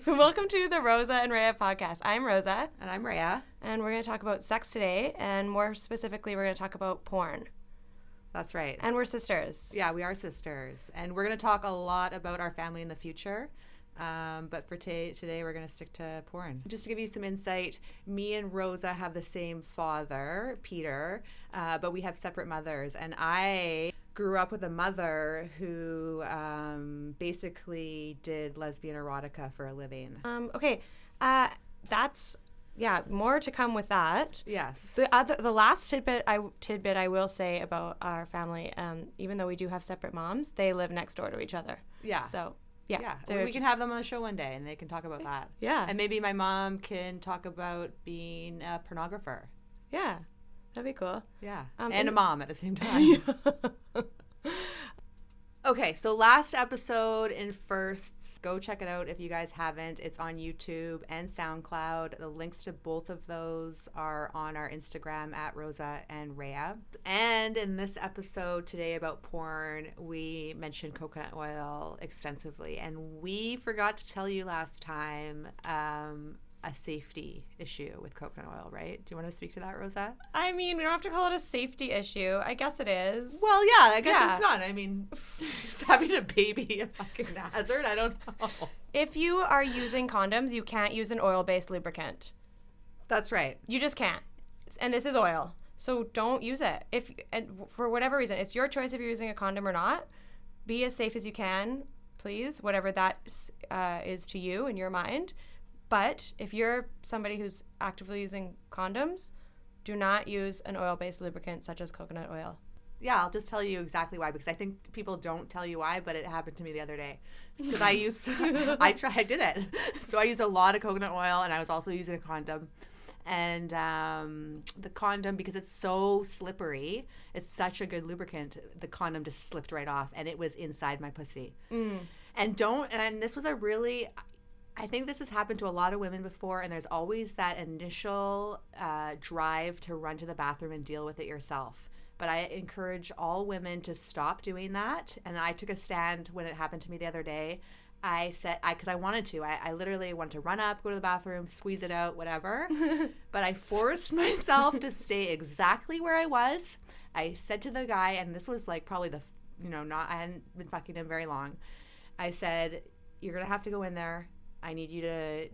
Welcome to the Rosa and Rhea podcast. I'm Rosa. And I'm Rhea. And we're going to talk about sex today. And more specifically, we're going to talk about porn. That's right. And we're sisters. Yeah, we are sisters. And we're going to talk a lot about our family in the future. But for today, we're going to stick to porn. Just to give you some insight, me and Rosa have the same father, Peter, but we have separate mothers. And I grew up with a mother who basically did lesbian erotica for a living. Okay. That's, more to come with that. Yes. The last tidbit I will say about our family, even though we do have separate moms, they live next door to each other. Yeah. So, yeah. We can have them on the show one day and they can talk about that. Yeah. And maybe my mom can talk about being a pornographer. Yeah. That'd be cool. Yeah. And a mom at the same time. Okay, so last episode in Firsts, go check it out if you guys haven't. It's on YouTube and SoundCloud. The links to both of those are on our Instagram at Rosa and Rhea. And in this episode today about porn, we mentioned coconut oil extensively. And we forgot to tell you last time a safety issue with coconut oil, right? Do you want to speak to that, Rosa? I mean, we don't have to call it a safety issue. I guess it is. Well, yeah, I guess it's not. I mean, just having a baby a fucking hazard? I don't know. If you are using condoms, you can't use an oil-based lubricant. That's right. You just can't. And this is oil. So don't use it. And for whatever reason, it's your choice if you're using a condom or not. Be as safe as you can, please, whatever that is to you in your mind. But if you're somebody who's actively using condoms, do not use an oil-based lubricant such as coconut oil. Yeah, I'll just tell you exactly why, because I think people don't tell you why, but it happened to me the other day. Because I did it. So I used a lot of coconut oil, and I was also using a condom. And the condom, because it's so slippery, it's such a good lubricant, the condom just slipped right off, and it was inside my pussy. And this was I think this has happened to a lot of women before, and there's always that initial drive to run to the bathroom and deal with it yourself. But I encourage all women to stop doing that. And I took a stand when it happened to me the other day. I said, because I wanted to. I literally wanted to run up, go to the bathroom, squeeze it out, whatever. But I forced myself to stay exactly where I was. I said to the guy, and this was like probably I hadn't been fucking him very long. I said, you're going to have to go in there. I need you to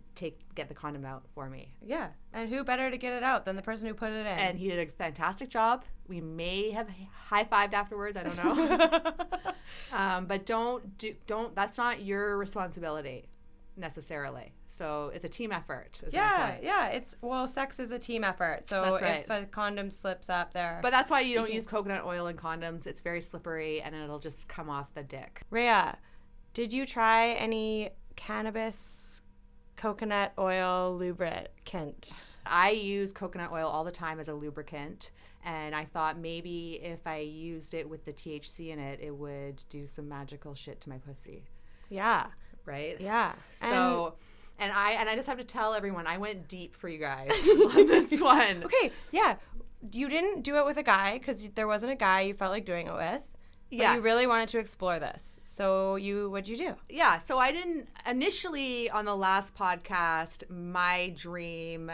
get the condom out for me. Yeah. And who better to get it out than the person who put it in? And he did a fantastic job. We may have high-fived afterwards. I don't know. But don't, that's not your responsibility necessarily. So it's a team effort. Yeah. Sex is a team effort. So that's right. If a condom slips up there. But that's why you don't use coconut oil in condoms. It's very slippery and it'll just come off the dick. Rhea, did you try any cannabis coconut oil lubricant? I use coconut oil all the time as a lubricant, and I thought maybe if I used it with the THC in it, it would do some magical shit to my pussy. Yeah. Right? Yeah. So and I just have to tell everyone I went deep for you guys on this one. Okay, yeah. You didn't do it with a guy because there wasn't a guy you felt like doing it with. But you really wanted to explore this. So what'd you do? Yeah, so I didn't, initially on the last podcast, my dream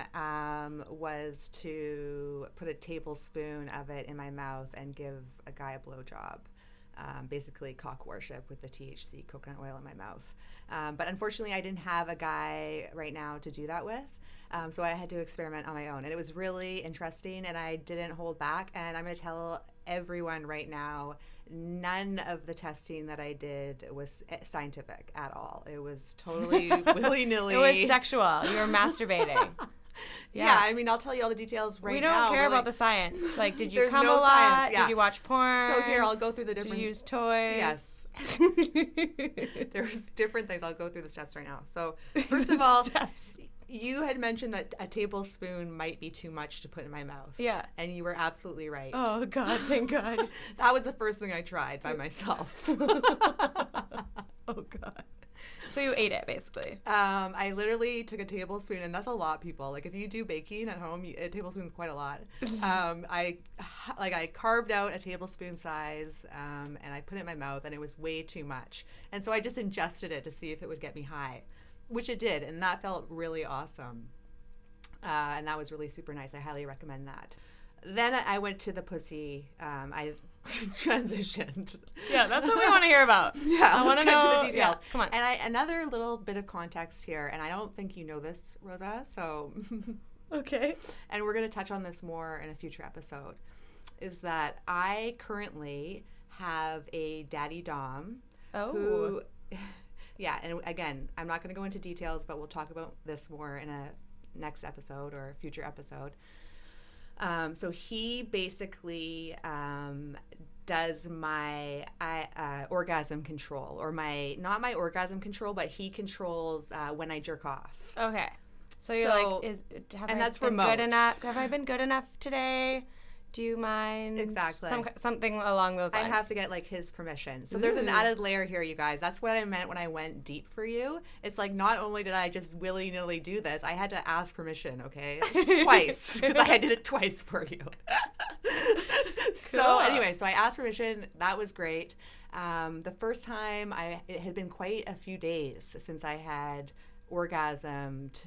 was to put a tablespoon of it in my mouth and give a guy a blowjob. Basically cock worship with the THC coconut oil in my mouth. But unfortunately, I didn't have a guy right now to do that with. So I had to experiment on my own. And it was really interesting, and I didn't hold back. And I'm going to tell everyone right now, none of the testing that I did was scientific at all. It was totally willy-nilly. It was sexual. You were masturbating. Yeah, I mean, I'll tell you all the details right now. We don't care about the science. Like, did you There's come no a lot? science, yeah. Did you watch porn? So here, I'll go through the different... Did you use toys? Yes. There's different things. I'll go through the steps right now. So first of all... You had mentioned that a tablespoon might be too much to put in my mouth. Yeah. And you were absolutely right. Oh, God, thank God. That was the first thing I tried by myself. Oh, God. So you ate it, basically. I literally took a tablespoon, and that's a lot, people. Like, if you do baking at home, a tablespoon is quite a lot. I carved out a tablespoon size, and I put it in my mouth, and it was way too much. And so I just ingested it to see if it would get me high. Which it did, and that felt really awesome. And that was really super nice. I highly recommend that. Then I went to the pussy. I transitioned. Yeah, that's what we want to hear about. Yeah, I want to get know to the details. Yeah, come on. And another little bit of context here, and I don't think you know this, Rosa, so... Okay. And we're going to touch on this more in a future episode, is that I currently have a daddy dom who... Yeah, and again, I'm not going to go into details, but we'll talk about this more in a next episode or a future episode. So he basically does my orgasm control, or not my orgasm control, but he controls when I jerk off. Okay. So you're like, that's been remote. Good enough? Have I been good enough today? Do you mind? Exactly. Something along those lines. I have to get like his permission. So there's an added layer here, you guys. That's what I meant when I went deep for you. It's like, not only did I just willy-nilly do this, I had to ask permission, okay? Twice, because I did it twice for you. So anyway, so I asked permission. That was great. The first time, it had been quite a few days since I had orgasmed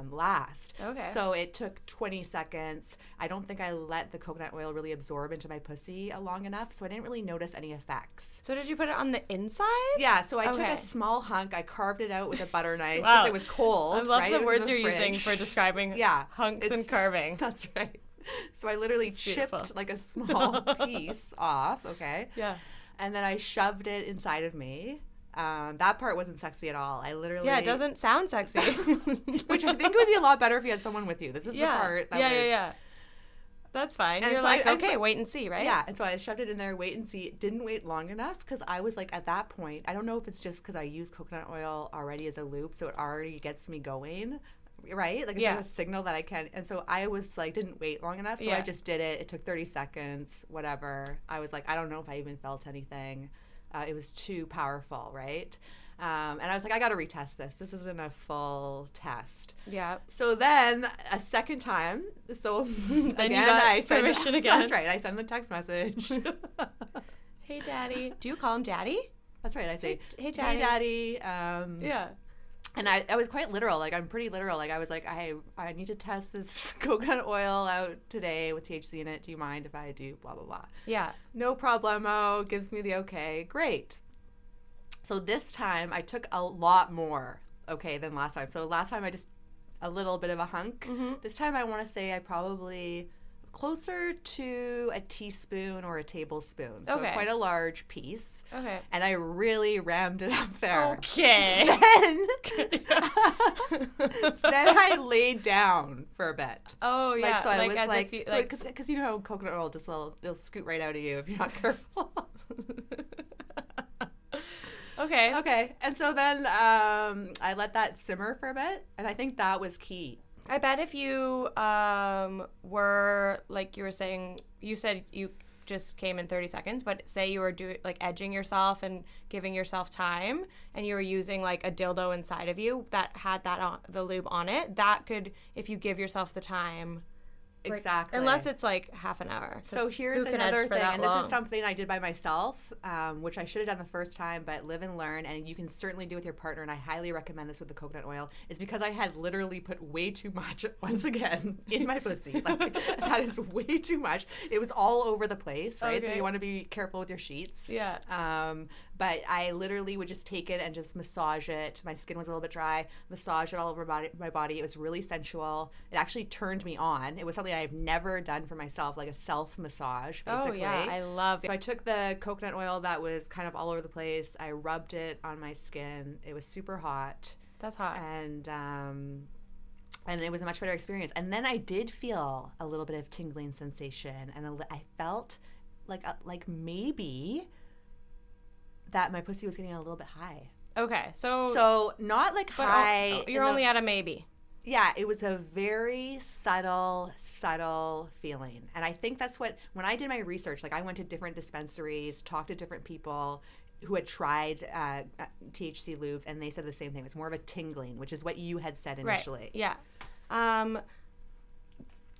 last. Okay. So it took 20 seconds. I don't think I let the coconut oil really absorb into my pussy long enough, so I didn't really notice any effects. So did you put it on the inside? Yeah, so I took a small hunk, I carved it out with a butter knife Wow. because it was cold. I love right? the words you're using for describing hunks and carving. That's right. So I literally chipped like a small piece off, okay? Yeah. And then I shoved it inside of me. That part wasn't sexy at all. I literally... Yeah, it doesn't sound sexy. Which I think would be a lot better if you had someone with you. This is the part that Yeah. That's fine. And you're so like, okay, wait and see, right? Yeah, and so I shoved it in there, wait and see. It didn't wait long enough because I was like, at that point, I don't know if it's just because I use coconut oil already as a lube, so it already gets me going, right? Like it's like a signal that I can. And so I was like, didn't wait long enough, so I just did it. It took 30 seconds, whatever. I was like, I don't know if I even felt anything. It was too powerful, right? And I was like, I got to retest this. This isn't a full test. Yeah. So then a second time, so then again, you got I sent permission again. That's right. I send the text message. Hey, Daddy. Do you call him Daddy? That's right. I say, hey Daddy. Hey, Daddy. Yeah. And I was quite literal. Like, I'm pretty literal. Like, I was like, I need to test this coconut oil out today with THC in it. Do you mind if I do blah, blah, blah? Yeah. No problemo. Gives me the okay. Great. So this time I took a lot more, okay, than last time. So last time I just a little bit of a hunk. Mm-hmm. This time I want to say I probably closer to a teaspoon or a tablespoon. So quite a large piece. Okay. And I really rammed it up there. Okay. Then I laid down for a bit. Oh, yeah. Like, so I was like, because you know how coconut oil just it'll scoot right out of you if you're not careful. Okay. And so then I let that simmer for a bit, and I think that was key. I bet if you were, like you were saying, you said you just came in 30 seconds, but say you were edging yourself and giving yourself time, and you were using like a dildo inside of you that had the lube on it, that could, if you give yourself the time. Exactly. Unless it's like half an hour. So here's another thing, and this is something I did by myself, which I should have done the first time, but live and learn, and you can certainly do with your partner, and I highly recommend this with the coconut oil, is because I had literally put way too much, once again, in my pussy. Like, that is way too much. It was all over the place, right? So you want to be careful with your sheets. Yeah. But I literally would just take it and just massage it. My skin was a little bit dry. Massage it all over my body. It was really sensual. It actually turned me on. It was something I've never done for myself, like a self-massage, basically. Oh, yeah. I love it. So I took the coconut oil that was kind of all over the place. I rubbed it on my skin. It was super hot. That's hot. And it was a much better experience. And then I did feel a little bit of tingling sensation. And I felt like maybe that my pussy was getting a little bit high. Okay, so not like high. You're only at a maybe. Yeah, it was a very subtle feeling. And I think that's when I did my research, like I went to different dispensaries, talked to different people who had tried THC lubes, and they said the same thing. It's more of a tingling, which is what you had said initially. Right. Yeah.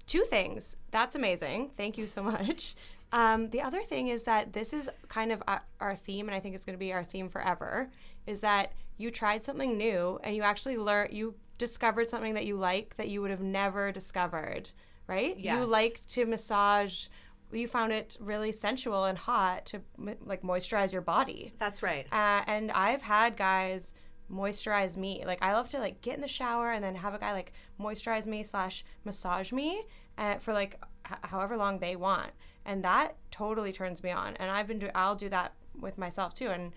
Two things. That's amazing. Thank you so much. The other thing is that this is kind of our theme, and I think it's going to be our theme forever, is that you tried something new and you actually you discovered something that you like that you would have never discovered, right? Yes. You like to massage. You found it really sensual and hot to like moisturize your body. That's right. And I've had guys moisturize me. Like I love to like get in the shower and then have a guy like moisturize me / massage me for like however long they want, and that totally turns me on. And I'll do that with myself too. And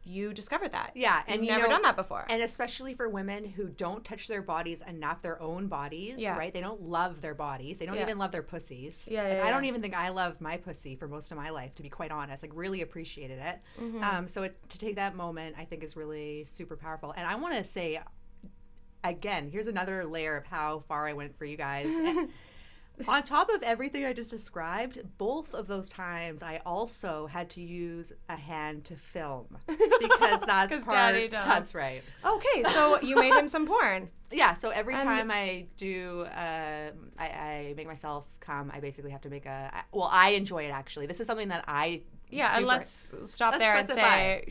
you discovered that. Yeah, and you've never done that before. And especially for women who don't touch their bodies enough, their own bodies, right? They don't love their bodies. They don't even love their pussies. I don't even think I loved my pussy for most of my life, to be quite honest. Like, really appreciated it. So to take that moment, I think is really super powerful. And I want to say, again, here's another layer of how far I went for you guys. On top of everything I just described, both of those times I also had to use a hand to film because that's part. That's right. Okay, so you made him some porn. Yeah. So every time I do, I make myself come. I basically have to make I enjoy it actually. This is something that I. Yeah, and let's stop there and say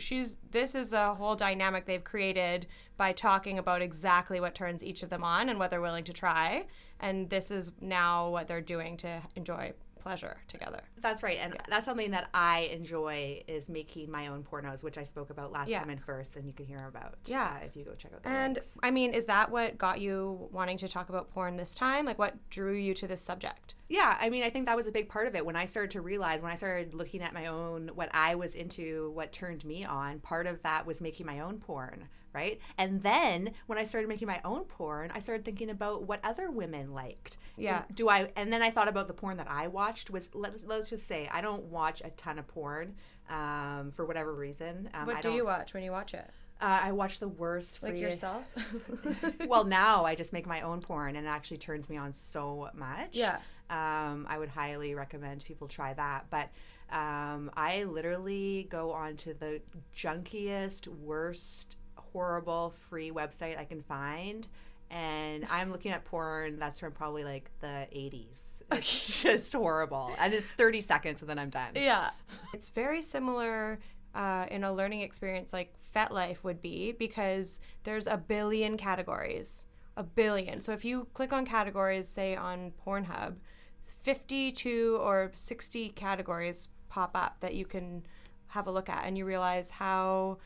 this is a whole dynamic they've created by talking about exactly what turns each of them on and what they're willing to try. And this is now what they're doing to enjoy pleasure together. That's right. And that's something that I enjoy is making my own pornos, which I spoke about last time in First, and you can hear about if you go check out the links. I mean, is that what got you wanting to talk about porn this time? Like, what drew you to this subject? Yeah, I mean, I think that was a big part of it. When I started to realize, when I started looking at my own, what I was into, what turned me on, part of that was making my own porn, right? And then when I started making my own porn, I started thinking about what other women liked. Yeah. And then I thought about the porn that I watched. Was let's just say I don't watch a ton of porn for whatever reason. What do you watch when you watch it? I watch the worst. Like yourself? Well, now I just make my own porn, and it actually turns me on so much. Yeah. I would highly recommend people try that. But I literally go on to the junkiest, worst, horrible free website I can find. And I'm looking at porn that's from probably like the 80s. It's just horrible. And it's 30 seconds and then I'm done. Yeah. It's very similar in a learning experience like FetLife would be, because there's a billion categories. A billion. So if you click on categories, say on Pornhub, 52 or 60 categories pop up that you can have a look at, and you realize how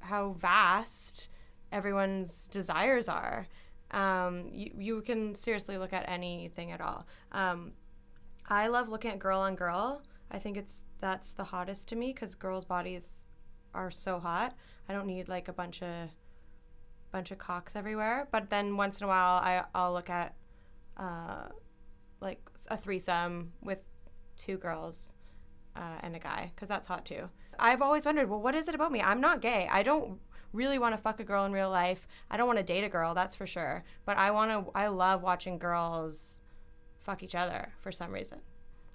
vast everyone's desires are. You can seriously look at anything at all. I love looking at girl on girl. I think that's the hottest to me because girls' bodies are so hot. I don't need like a bunch of cocks everywhere. But then once in a while, I'll look at like a threesome with 2 girls and a guy, because that's hot too. I've always wondered, well, what is it about me? I'm not gay. I don't really want to fuck a girl in real life. I don't want to date a girl, that's for sure. But I love watching girls fuck each other for some reason.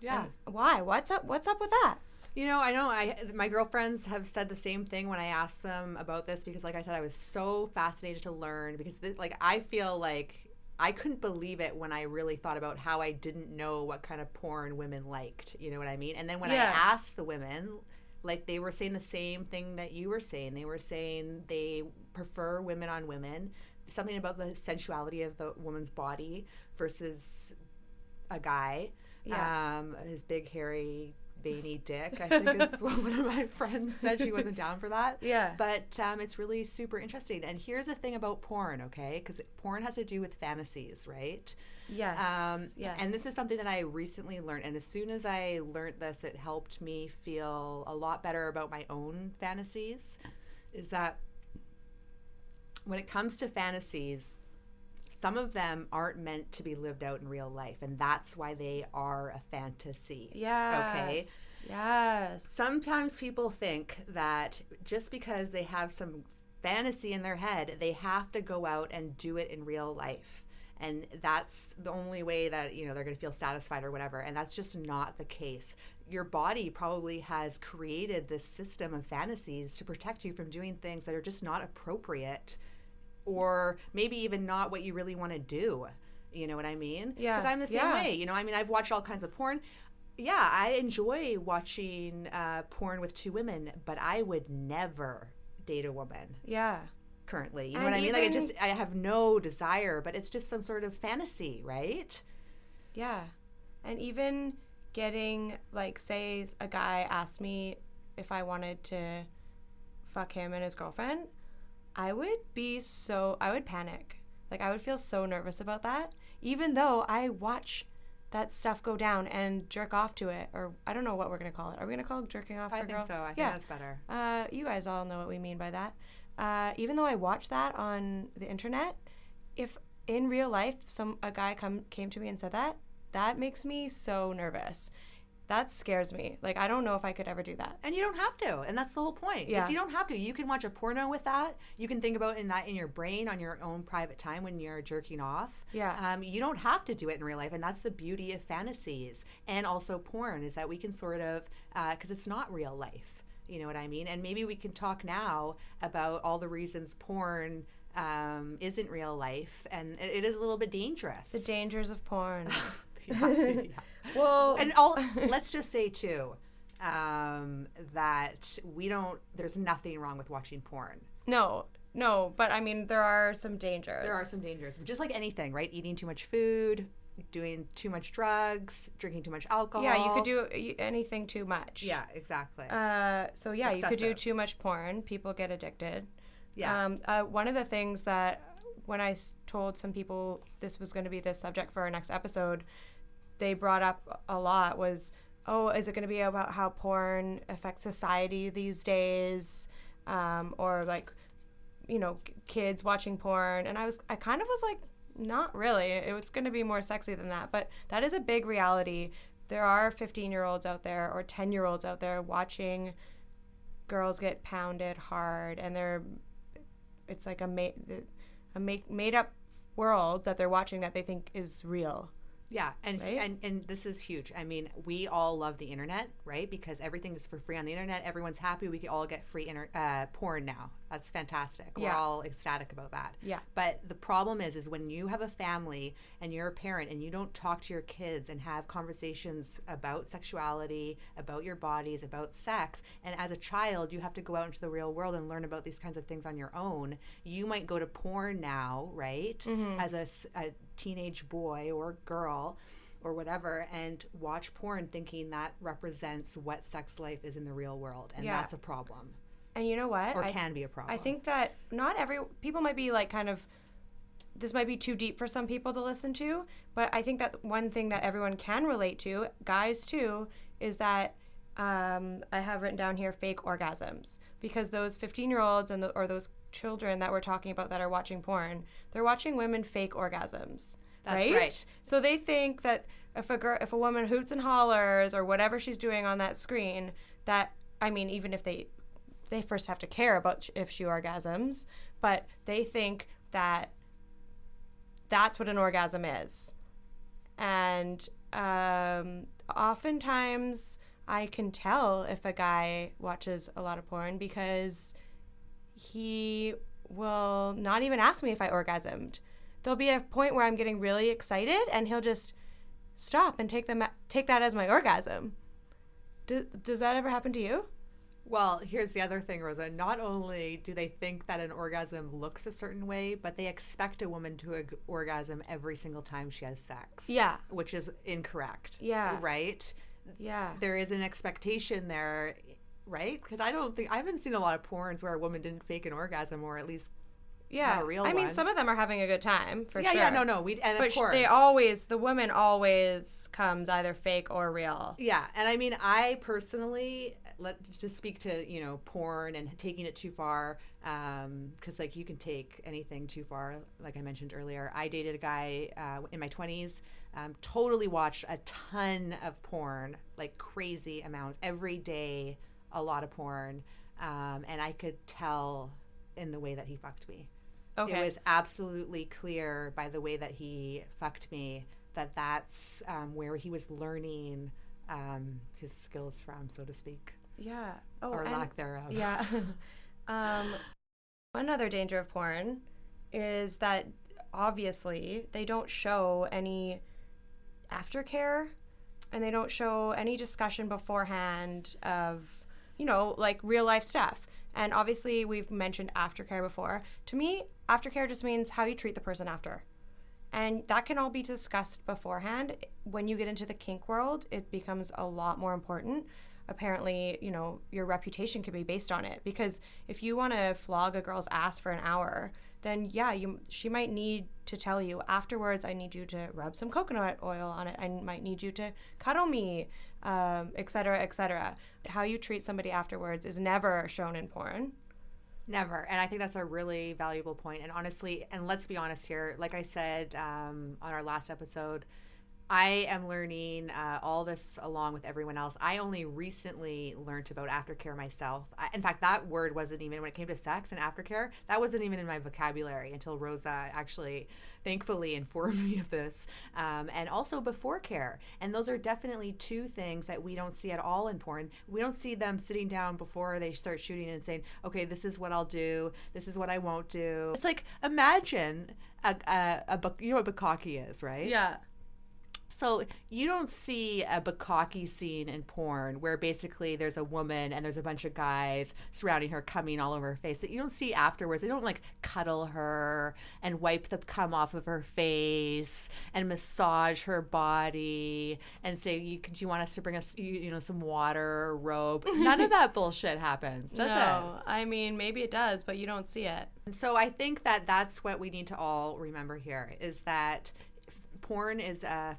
Yeah. And why? What's up with that? You know, I know my girlfriends have said the same thing when I asked them about this, because like I said, I was so fascinated to learn, because I feel like I couldn't believe it when I really thought about how I didn't know what kind of porn women liked. You know what I mean? And then when I asked the women, like they were saying the same thing that you were saying. They were saying they prefer women on women. Something about the sensuality of the woman's body versus a guy. Yeah. His big, hairy, veiny dick, I think is what one of my friends said. She wasn't down for that. Yeah. But it's really super interesting. And here's the thing about porn, okay? Because porn has to do with fantasies, right? Yes. Yes. And this is something that I recently learned. And as soon as I learned this, it helped me feel a lot better about my own fantasies. Is that when it comes to fantasies, some of them aren't meant to be lived out in real life, and that's why they are a fantasy. Yes. Okay? Yes. Sometimes people think that just because they have some fantasy in their head, they have to go out and do it in real life. And that's the only way that, you know, they're going to feel satisfied or whatever. And that's just not the case. Your body probably has created this system of fantasies to protect you from doing things that are just not appropriate, or maybe even not what you really want to do. You know what I mean? Yeah. Because I'm the same way. You know, I mean, I've watched all kinds of porn. Yeah, I enjoy watching porn with two women, but I would never date a woman Yeah. currently. You know And what I mean? Like, even- I have no desire, but it's just some sort of fantasy, right? Yeah. And even getting, like, say a guy asked me if I wanted to fuck him and his girlfriend, I would panic. Like, I would feel so nervous about that, even though I watch that stuff go down and jerk off to it, or I don't know what we're going to call it. Are we going to call it jerking off for I think girl? so. I think Yeah. that's better. You guys all know what we mean by that. Even though I watch that on the internet, if in real life a guy came to me and said that makes me so nervous. That scares me. Like, I don't know if I could ever do that. And you don't have to, and that's the whole point. Yeah. You don't have to. You can watch a porno with that. You can think about in your brain on your own private time when you're jerking off. Yeah. You don't have to do it in real life, and that's the beauty of fantasies and also porn is that we can sort of, because it's not real life. You know what I mean? And maybe we can talk now about all the reasons porn isn't real life, and it is a little bit dangerous. The dangers of porn. Yeah. Well, And let's just say too that there's nothing wrong with watching porn. no, but I mean, there are some dangers. There are some dangers, just like anything, right? Eating too much food, doing too much drugs, drinking too much alcohol. Yeah, you could do anything too much. Yeah, exactly. So yeah, you could do Excessive. too much porn. People get addicted. Yeah. One of the things that when I told some people this was going to be the subject for our next episode, they brought up a lot was, oh, is it going to be about how porn affects society these days? Or like, you know, kids watching porn. And I kind of was like, not really. It's going to be more sexy than that. But that is a big reality. There are 15-year-olds out there or 10-year-olds out there watching girls get pounded hard, and it's like a made up world that they're watching that they think is real. Yeah, and, Right? and this is huge. I mean, we all love the internet, right? Because everything is for free on the internet. Everyone's happy. We can all get free porn now. That's fantastic. We're Yeah. all ecstatic about that. Yeah. But the problem is when you have a family and you're a parent and you don't talk to your kids and have conversations about sexuality, about your bodies, about sex, and as a child you have to go out into the real world and learn about these kinds of things on your own. You might go to porn now, right? Mm-hmm. As a teenage boy or girl or whatever, and watch porn thinking that represents what sex life is in the real world, and Yeah. that's a problem, And you know what? or can be a problem. I think that not people might be like kind of, this might be too deep for some people to listen to, but I think that one thing that everyone can relate to, guys too, is that I have written down here fake orgasms, because those 15-year-olds or those children that we're talking about that are watching porn, they're watching women fake orgasms. That's right. So they think that if a woman hoots and hollers or whatever she's doing on that screen, that, I mean, even if they first have to care about if she orgasms, but they think that that's what an orgasm is. And oftentimes I can tell if a guy watches a lot of porn because he will not even ask me if I orgasmed. There'll be a point where I'm getting really excited and he'll just stop and take that as my orgasm. Does that ever happen to you? Well, here's the other thing, Rosa. Not only do they think that an orgasm looks a certain way, but they expect a woman to orgasm every single time she has sex. Yeah. Which is incorrect. Yeah. Right? Yeah. There is an expectation there, right? Because I haven't seen a lot of porns where a woman didn't fake an orgasm, or at least Yeah. a real I mean, one. some of them are having a good time, for yeah, sure. Yeah, no. And of course. the woman always comes either fake or real. Yeah, and I mean, I personally, let's just speak to, porn and taking it too far, because, like, you can take anything too far, like I mentioned earlier. I dated a guy in my 20s, totally watched a ton of porn, like crazy amounts, every day, a lot of porn, and I could tell in the way that he fucked me. Okay. It was absolutely clear by the way that he fucked me that that's where he was learning his skills from, so to speak. Yeah. Oh, Or and lack thereof. Yeah. One other danger of porn is that obviously they don't show any aftercare. and they don't show any discussion beforehand of, like real life stuff. And obviously we've mentioned aftercare before. To me, aftercare just means how you treat the person after. And that can all be discussed beforehand. When you get into the kink world, it becomes a lot more important. Apparently, your reputation could be based on it. Because if you want to flog a girl's ass for an hour, then she might need to tell you afterwards, I need you to rub some coconut oil on it. I might need you to cuddle me, et cetera, et cetera. How you treat somebody afterwards is never shown in porn. Never. And I think that's a really valuable point. And honestly, and let's be honest here, like I said on our last episode, I am learning all this along with everyone else. I only recently learned about aftercare myself. In fact, that word wasn't even, when it came to sex and aftercare, that wasn't even in my vocabulary until Rosa actually, thankfully, informed me of this. And also before care. And those are definitely two things that we don't see at all in porn. We don't see them sitting down before they start shooting and saying, okay, this is what I'll do. This is what I won't do. It's like, imagine you know what bukkake is, right? Yeah. So you don't see a bukkake scene in porn where basically there's a woman and there's a bunch of guys surrounding her, coming all over her face, that you don't see afterwards. They don't like cuddle her and wipe the cum off of her face and massage her body and say, do you want us to bring us some water or robe? None of that bullshit happens, does it? No, I mean, maybe it does, but you don't see it. So I think that that's what we need to all remember here, is that porn is a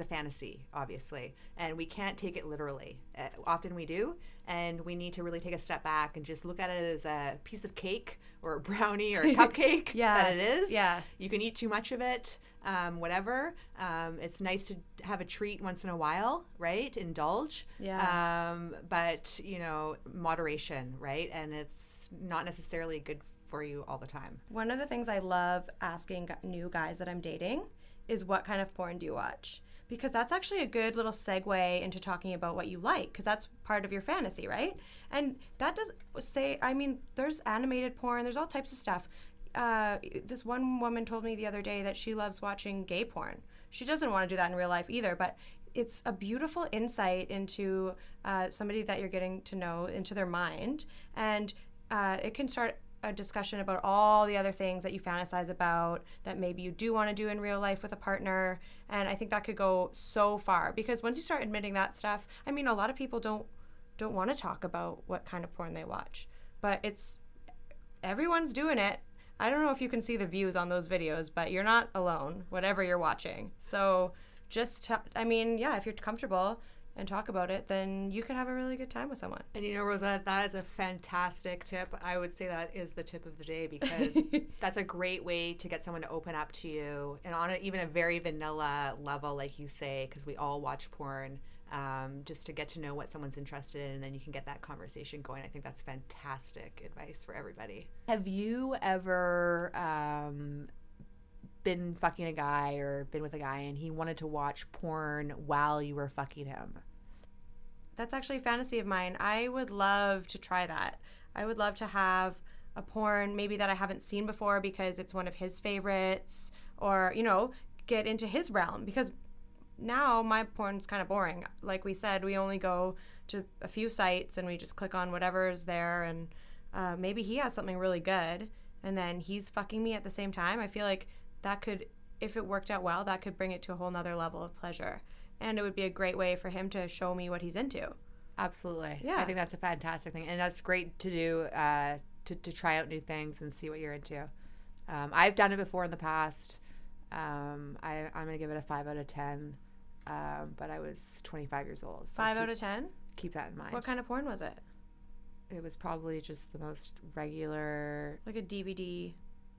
fantasy, obviously, and we can't take it literally. Often we do, and we need to really take a step back and just look at it as a piece of cake or a brownie or a cupcake that it is. Yeah. You can eat too much of it, whatever. It's nice to have a treat once in a while, right? Indulge. Yeah. But, moderation, right? And it's not necessarily good for you all the time. One of the things I love asking new guys that I'm dating is, what kind of porn do you watch? Because that's actually a good little segue into talking about what you like, because that's part of your fantasy, right? And that does say, there's animated porn, there's all types of stuff. This one woman told me the other day that she loves watching gay porn. She doesn't want to do that in real life either, but it's a beautiful insight into somebody that you're getting to know, into their mind. And it can start a discussion about all the other things that you fantasize about that maybe you do want to do in real life with a partner. And I think that could go so far, because once you start admitting that stuff, a lot of people don't want to talk about what kind of porn they watch, but everyone's doing it. I don't know if you can see the views on those videos, but you're not alone, whatever you're watching. So just, if you're comfortable and talk about it, then you could have a really good time with someone. And Rosa, that is a fantastic tip. I would say that is the tip of the day, because that's a great way to get someone to open up to you, and on even a very vanilla level, like you say, because we all watch porn, just to get to know what someone's interested in, and then you can get that conversation going. I think that's fantastic advice for everybody. Have you ever been fucking a guy or been with a guy and he wanted to watch porn while you were fucking him? That's actually a fantasy of mine. I would love to try that. I would love to have a porn maybe that I haven't seen before because it's one of his favorites, or, get into his realm, because now my porn's kind of boring. Like we said, we only go to a few sites and we just click on whatever's there, and maybe he has something really good and then he's fucking me at the same time. I feel like that could, if it worked out well, that could bring it to a whole nother level of pleasure. And it would be a great way for him to show me what he's into. Absolutely. Yeah. I think that's a fantastic thing. And that's great to do, to try out new things and see what you're into. I've done it before in the past. I'm going to give it a 5 out of 10. But I was 25 years old. So 5 out of 10? Keep that in mind. What kind of porn was it? It was probably just the most regular. Like a DVD.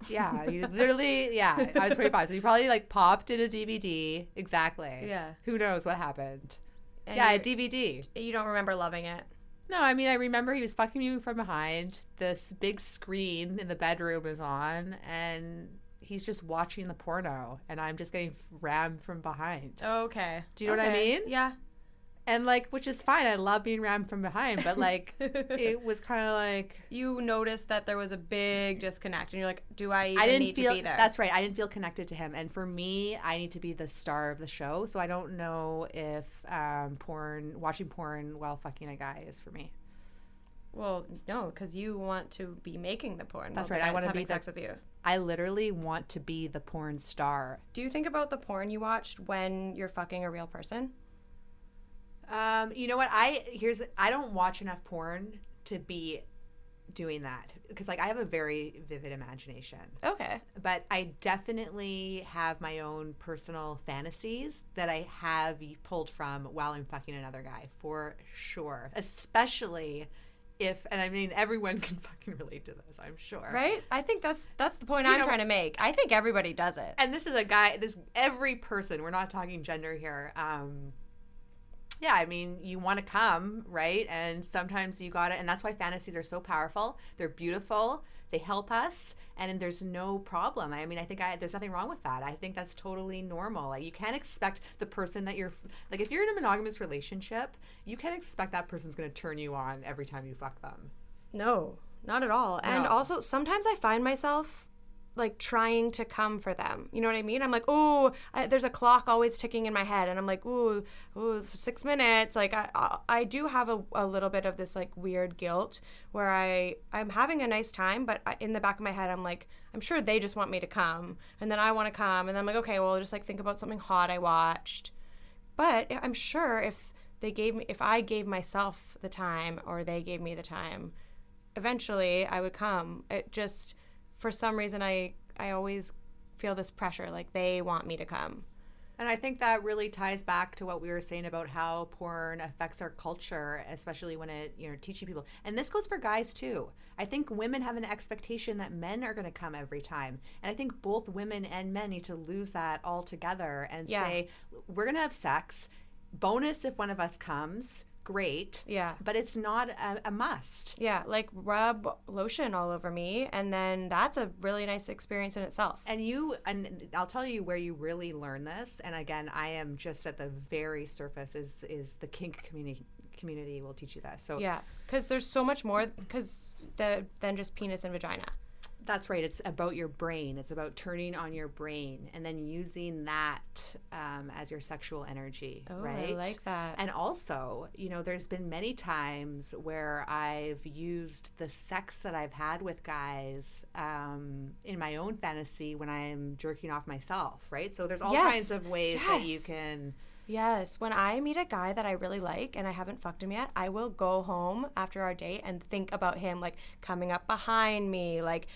Yeah, you literally, yeah. I was 25, so you probably popped in a DVD. Exactly. Yeah. Who knows what happened? And yeah, a DVD. You don't remember loving it? No, I remember he was fucking me from behind. This big screen in the bedroom is on, and he's just watching the porno, and I'm just getting rammed from behind. Okay. Do you know what I mean? Yeah. And like, which is fine. I love being rammed from behind, but like, it was kind of like You noticed that there was a big disconnect, and you're like, do I even I didn't need feel to be there? that's right. I didn't feel connected to him, and for me, I need to be the star of the show. So I don't know if watching porn while fucking a guy is for me. Well, no, because you want to be making the porn. That's while right. the I want guy's to be having sex with you. I literally want to be the porn star. Do you think about the porn you watched when you're fucking a real person? You know what? I don't watch enough porn to be doing that because like I have a very vivid imagination. Okay. But I definitely have my own personal fantasies that I have pulled from while I'm fucking another guy for sure. Especially if, and I mean everyone can fucking relate to this, I'm sure. Right? I think that's the point I'm trying to make. I think everybody does it. And this is a guy, every person, we're not talking gender here. Yeah, I mean, you want to come, right? And sometimes you got it. And that's why fantasies are so powerful. They're beautiful. They help us. And there's no problem. I mean, I think there's nothing wrong with that. I think that's totally normal. Like, you can't expect the person that you're, like, if you're in a monogamous relationship, you can't expect that person's going to turn you on every time you fuck them. No, not at all. And No. also, sometimes I find myself like trying to come for them. You know what I mean? I'm like, oh, there's a clock always ticking in my head, and I'm like, ooh, 6 minutes. Like I do have a little bit of this like weird guilt where I'm having a nice time, but in the back of my head, I'm like, I'm sure they just want me to come, and then I want to come, and then I'm like, okay, well, just like think about something hot I watched. But I'm sure if I gave myself the time, or they gave me the time, eventually I would come. It just, for some reason, I always feel this pressure, like they want me to come. And I think that really ties back to what we were saying about how porn affects our culture, especially when it, teaching people. And this goes for guys too. I think women have an expectation that men are going to come every time. And I think both women and men need to lose that altogether and say, we're going to have sex. Bonus if one of us comes. Great. Yeah. But it's not a must. Yeah, like rub lotion all over me, and then that's a really nice experience in itself. And I'll tell you where you really learn this. And again, I am just at the very surface. Is the kink community will teach you that. So yeah, because there's so much more than just penis and vagina. That's right. It's about your brain. It's about turning on your brain and then using that as your sexual energy, right? I like that. And also, there's been many times where I've used the sex that I've had with guys in my own fantasy when I'm jerking off myself, right? So there's all kinds of ways that you can... Yes. When I meet a guy that I really like and I haven't fucked him yet, I will go home after our date and think about him, like, coming up behind me, like,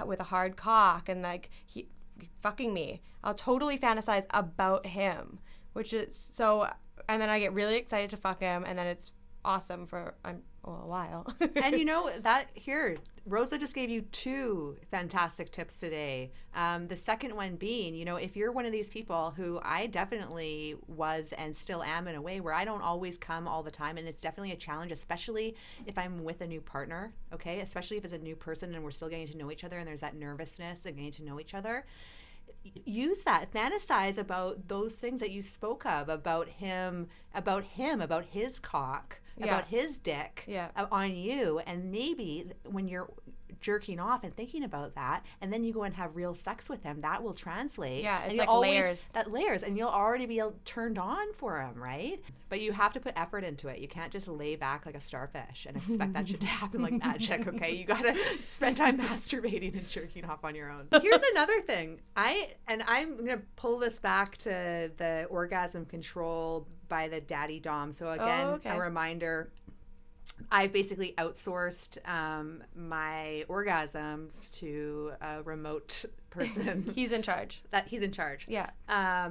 with a hard cock, and like he fucking me. I'll totally fantasize about him, which is so, and then I get really excited to fuck him, and then it's awesome for a while. And that here, Rosa just gave you 2 fantastic tips today. The second one being, if you're one of these people who I definitely was and still am in a way where I don't always come all the time, and it's definitely a challenge, especially if I'm with a new partner, okay? Especially if it's a new person and we're still getting to know each other and there's that nervousness of getting to know each other. Use that, fantasize about those things that you spoke of, about his cock, about his dick on you, and maybe when you're jerking off and thinking about that, and then you go and have real sex with him, that will translate. Yeah, it's and like layers, and you'll already be turned on for him, right? But you have to put effort into it. You can't just lay back like a starfish and expect that shit to happen like magic, okay? You gotta spend time masturbating and jerking off on your own. Here's another thing. I'm gonna pull this back to the orgasm control by the daddy dom. So again, a reminder, I've basically outsourced my orgasms to a remote person. He's in charge. He's in charge. Yeah.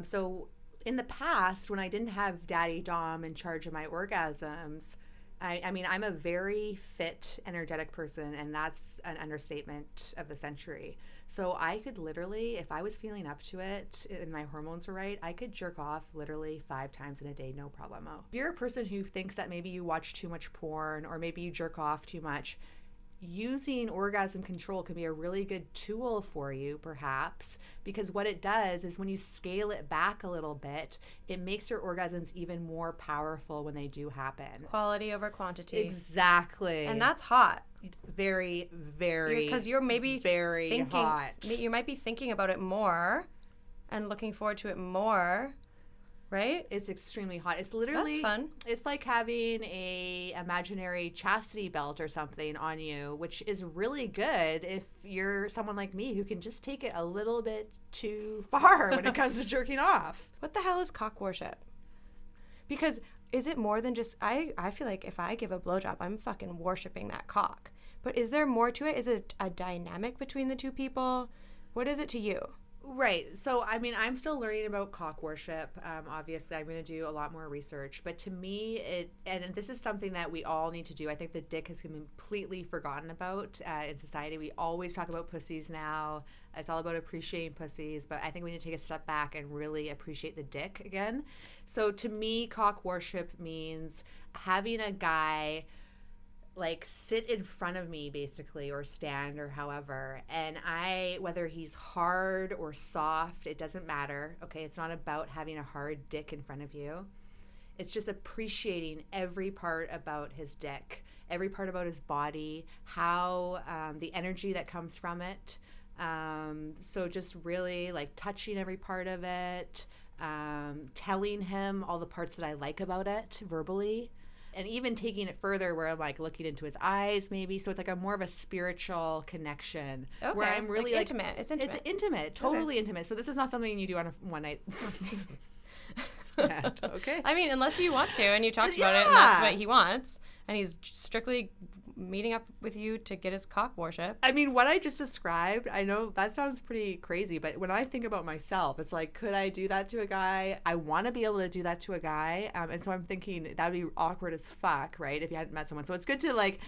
So in the past, when I didn't have Daddy Dom in charge of my orgasms, I mean, I'm a very fit, energetic person, and that's an understatement of the century. So I could literally, if I was feeling up to it and my hormones were right, I could jerk off literally 5 times in a day, no problemo. If you're a person who thinks that maybe you watch too much porn or maybe you jerk off too much, using orgasm control can be a really good tool for you, perhaps, because what it does is when you scale it back a little bit, it makes your orgasms even more powerful when they do happen. Quality over quantity. Exactly. And that's hot. Very, very, because you're maybe very thinking, hot. You might be thinking about it more and looking forward to it more, right? It's extremely hot. It's literally, that's fun. It's like having a imaginary chastity belt or something on you, which is really good if you're someone like me who can just take it a little bit too far when it comes to jerking off. What the hell is cock worship? Because is it more than just, I feel like if I give a blowjob, I'm fucking worshiping that cock. But is there more to it? Is it a dynamic between the two people? What is it to you? Right. So, I mean, I'm still learning about cock worship. Obviously, I'm going to do a lot more research. But to me, and this is something that we all need to do. I think the dick has been completely forgotten about in society. We always talk about pussies now. It's all about appreciating pussies. But I think we need to take a step back and really appreciate the dick again. So, to me, cock worship means having a guy like sit in front of me basically, or stand, or however, and whether he's hard or soft, it doesn't matter. Okay, it's not about having a hard dick in front of you. It's just appreciating every part about his dick, every part about his body, how the energy that comes from it. So just really like touching every part of it, telling him all the parts that I like about it verbally. And even taking it further where I'm like looking into his eyes maybe. So it's like a more of a spiritual connection. Okay. Where I'm really like intimate. It's intimate. It's intimate. Totally intimate. So this is not something you do on a one night stand. Okay. I mean, unless you want to and you talked about it and that's what he wants. And he's strictly meeting up with you to get his cock worship. I mean, what I just described, I know that sounds pretty crazy, but when I think about myself, it's like, could I do that to a guy? I want to be able to do that to a guy. And so I'm thinking that would be awkward as fuck, right? If you hadn't met someone. So it's good to like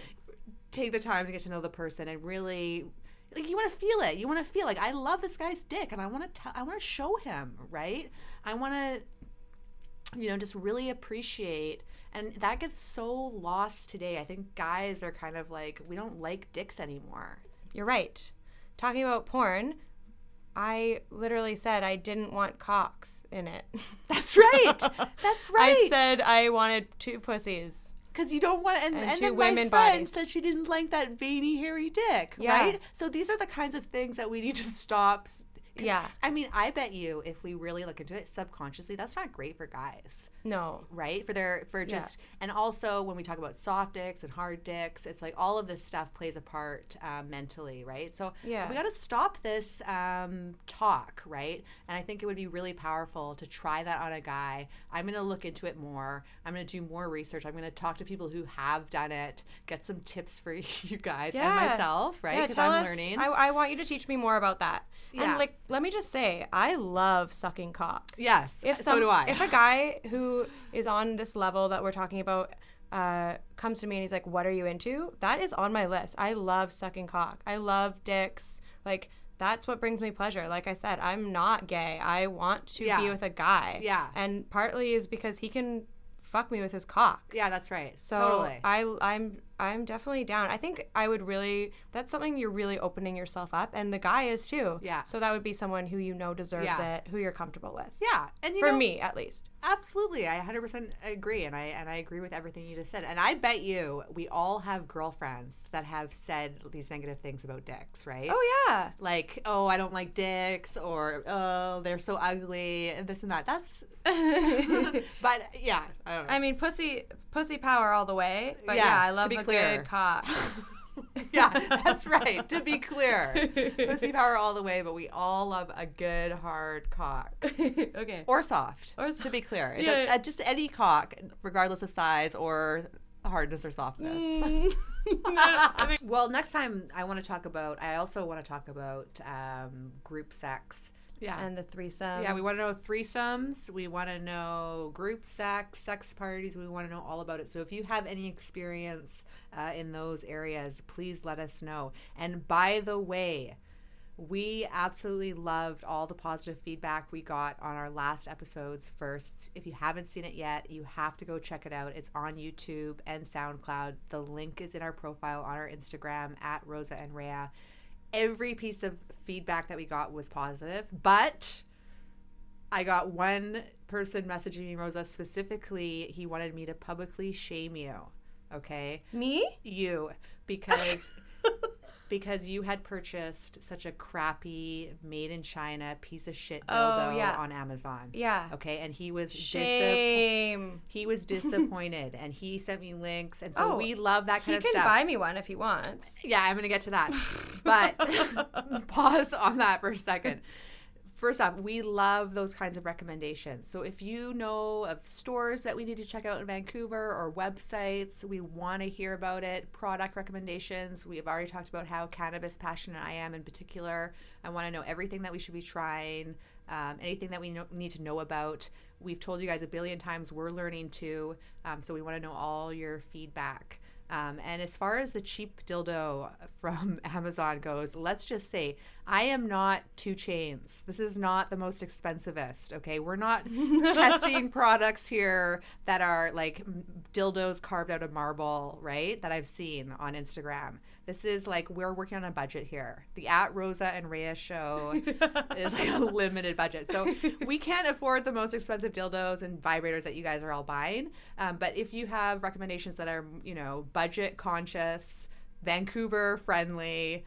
take the time to get to know the person and really, like, you want to feel it. You want to feel like, I love this guy's dick and I want to show him, right? I want to, just really appreciate. And that gets so lost today. I think guys are kind of like, we don't like dicks anymore. You're right. Talking about porn, I literally said I didn't want cocks in it. That's right. That's right. I said I wanted two pussies. Because you don't want, and two then women my friend bodies. said she didn't like that veiny, hairy dick, Yeah. right? So these are the kinds of things that we need to stop. Yeah. I mean, I bet you if we really look into it subconsciously, that's not great for guys. No. Right? And also when we talk about soft dicks and hard dicks, it's like all of this stuff plays a part mentally, right? So we got to stop this talk, right? And I think it would be really powerful to try that on a guy. I'm going to look into it more. I'm going to do more research. I'm going to talk to people who have done it, get some tips for you guys and myself, right? Because I'm learning. I want you to teach me more about that. Yeah. And like, let me just say, I love sucking cock. Yes, so do I. If a guy who is on this level that we're talking about comes to me and he's like, what are you into? That is on my list. I love sucking cock. I love dicks. Like, that's what brings me pleasure. Like I said, I'm not gay. I want to be with a guy. Yeah. And partly is because he can fuck me with his cock. Yeah, that's right. So totally. I'm definitely down. I think that's something you're really opening yourself up, and the guy is too. Yeah. So that would be someone who deserves it, who you're comfortable with. Yeah. And for me, at least. Absolutely. I 100% agree. And I agree with everything you just said. And I bet you we all have girlfriends that have said these negative things about dicks, right? Oh, yeah. Like, oh, I don't like dicks, or, oh, they're so ugly, and this and that. That's, but yeah. I don't know. I mean, pussy power all the way. But yes, I love to be a clear. good cock. Yeah, that's right. To be clear, pussy power all the way, but we all love a good hard cock. Okay. Or soft. To be clear, just any cock, regardless of size or hardness or softness. Well, next time I also want to talk about group sex. Yeah. And the threesomes. Yeah, we want to know threesomes. We want to know group sex parties. We want to know all about it. So if you have any experience in those areas, please let us know. And by the way, We absolutely loved all the positive feedback we got on our last episodes first. If you haven't seen it yet, you have to go check it out. It's on YouTube and SoundCloud. The link is in our profile on our Instagram at Rosa and Rhea. Every piece of feedback that we got was positive, but I got one person messaging me, Rosa, specifically, he wanted me to publicly shame you. Okay? Me? You. Because you had purchased such a crappy made in China piece of shit dildo on Amazon. Yeah. Okay, and he was Shame. he was disappointed, and he sent me links, and so we love that kind of stuff. He can buy me one if he wants. Yeah, I'm gonna get to that, but pause on that for a second. First off, we love those kinds of recommendations. So if you know of stores that we need to check out in Vancouver or websites, we want to hear about it. Product recommendations. We have already talked about how cannabis passionate I am in particular. I want to know everything that we should be trying, anything that we need to know about. We've told you guys a billion times we're learning too, so we want to know all your feedback. And as far as the cheap dildo from Amazon goes, let's just say I am not 2 Chainz. This is not the most expensivest, okay? We're not testing products here that are like dildos carved out of marble, right? That I've seen on Instagram. This is like, we're working on a budget here. The at Rosa and Rhea show is like a limited budget. So we can't afford the most expensive dildos and vibrators that you guys are all buying. But if you have recommendations that are, budget conscious, Vancouver friendly,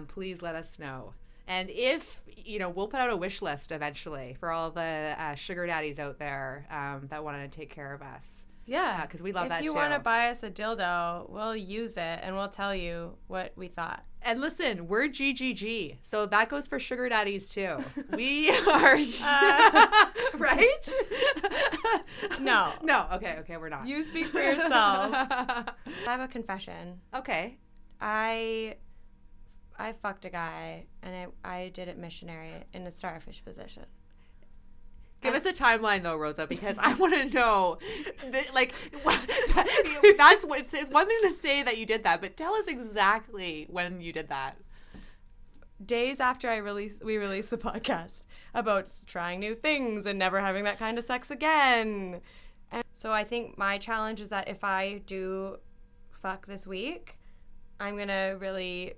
please let us know. And if, we'll put out a wish list eventually for all the sugar daddies out there that want to take care of us. Yeah. Because we love that too. If you want to buy us a dildo, we'll use it and we'll tell you what we thought. And listen, we're GGG. So that goes for sugar daddies too. We are, right? No. No. Okay, we're not. You speak for yourself. I have a confession. Okay. I fucked a guy and I did it missionary in a starfish position. Give us a timeline though, Rosa, because I want to know, that's it's one thing to say that you did that, but tell us exactly when you did that. Days after we released the podcast about trying new things and never having that kind of sex again. And so I think my challenge is that if I do fuck this week, I'm going to really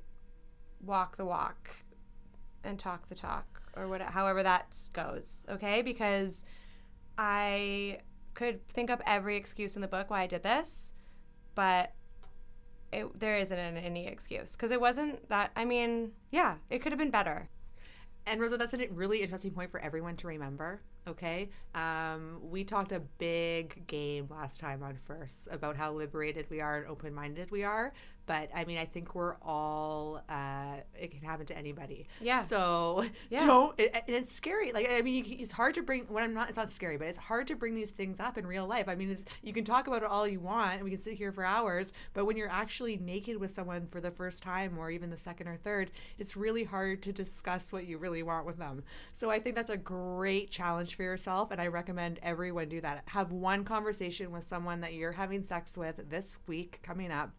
walk the walk and talk the talk. Or whatever, however that goes, okay? Because I could think up every excuse in the book why I did this, but there isn't any excuse. Because it wasn't that, it could have been better. And Rosa, that's a really interesting point for everyone to remember, okay? We talked a big game last time on First about how liberated we are and open-minded we are. But, I think we're all, it can happen to anybody. Yeah. So, and it's scary. It's hard to bring, it's not scary, but it's hard to bring these things up in real life. You can talk about it all you want, and we can sit here for hours, but when you're actually naked with someone for the first time, or even the second or third, it's really hard to discuss what you really want with them. So I think that's a great challenge for yourself, and I recommend everyone do that. Have one conversation with someone that you're having sex with this week coming up,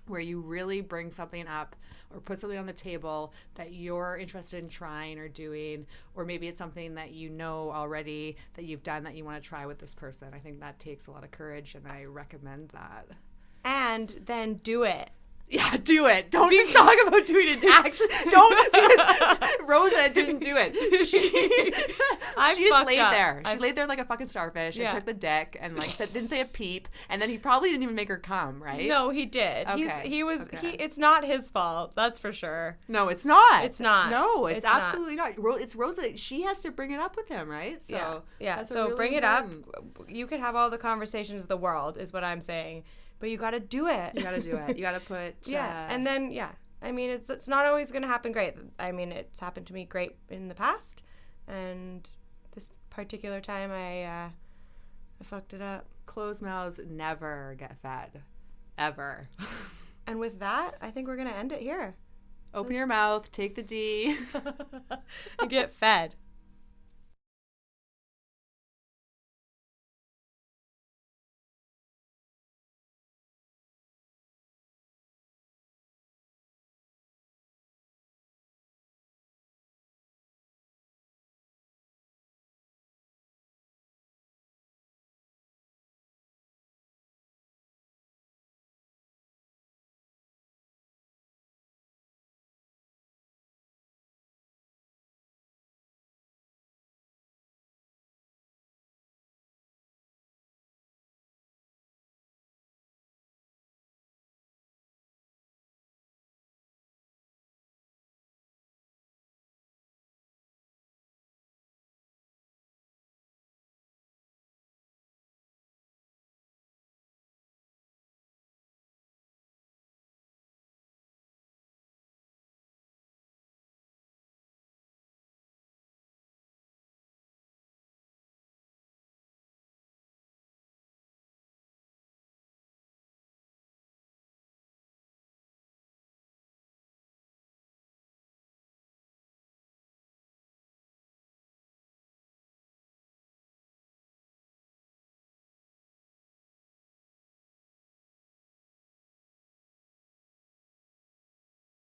where you really bring something up or put something on the table that you're interested in trying or doing, or maybe it's something that you know already that you've done that you want to try with this person. I think that takes a lot of courage, and I recommend that. And then do it. Yeah, do it. Don't just talk about doing it. Actually, don't, because Rosa didn't do it. She just laid there. She laid there like a fucking starfish and took the dick and didn't say a peep. And then he probably didn't even make her come, right? No, he did. Okay. It's not his fault. That's for sure. No, it's not. It's not. No, it's absolutely not. It's Rosa. She has to bring it up with him, right? So yeah. So really bring it up. You could have all the conversations of the world, is what I'm saying. But you got to do it. You got to do it. You got to put... and then, it's not always going to happen great. It's happened to me great in the past. And this particular time, I fucked it up. Closed mouths never get fed. Ever. And with that, I think we're going to end it here. Open your mouth, take the D. And get fed.